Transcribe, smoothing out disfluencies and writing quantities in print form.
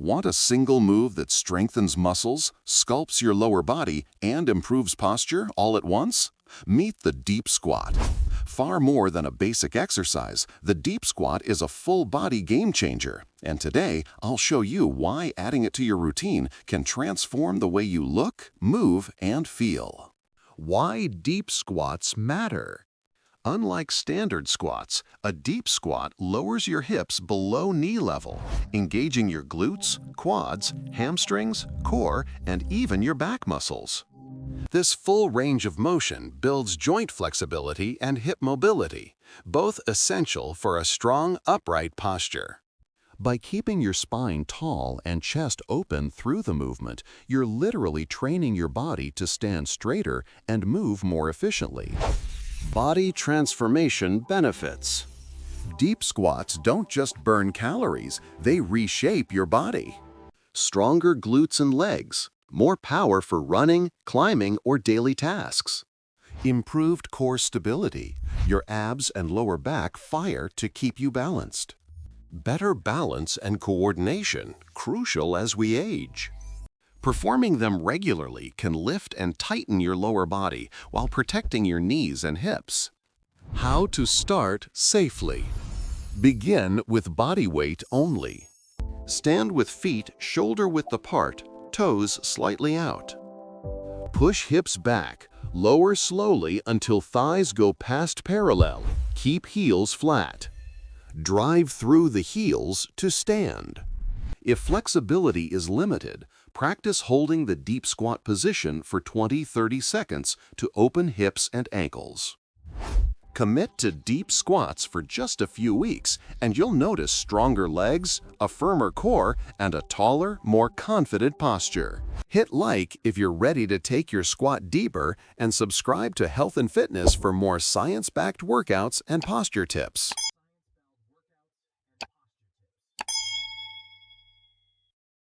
Want a single move that strengthens muscles, sculpts your lower body, and improves posture all at once? Meet the deep squat. Far more than a basic exercise, the deep squat is a full-body game-changer. And today, I'll show you why adding it to your routine can transform the way you look, move, and feel. Why deep squats matter. Unlike standard squats, a deep squat lowers your hips below knee level, engaging your glutes, quads, hamstrings, core, and even your back muscles. This full range of motion builds joint flexibility and hip mobility, both essential for a strong, upright posture. By keeping your spine tall and chest open through the movement, you're literally training your body to stand straighter and move more efficiently. Body transformation benefits. Deep squats don't just burn calories, they reshape your body. Stronger glutes and legs, more power for running, climbing, or daily tasks. Improved core stability, your abs and lower back fire to keep you balanced. Better balance and coordination, crucial as we age. Performing them regularly can lift and tighten your lower body while protecting your knees and hips. How to start safely. Begin with body weight only. Stand with feet shoulder-width apart, toes slightly out. Push hips back, lower slowly until thighs go past parallel. Keep heels flat. Drive through the heels to stand. If flexibility is limited, practice holding the deep squat position for 20-30 seconds to open hips and ankles. Commit to deep squats for just a few weeks, and you'll notice stronger legs, a firmer core, and a taller, more confident posture. Hit like if you're ready to take your squat deeper, and subscribe to Health and Fitness for more science-backed workouts and posture tips.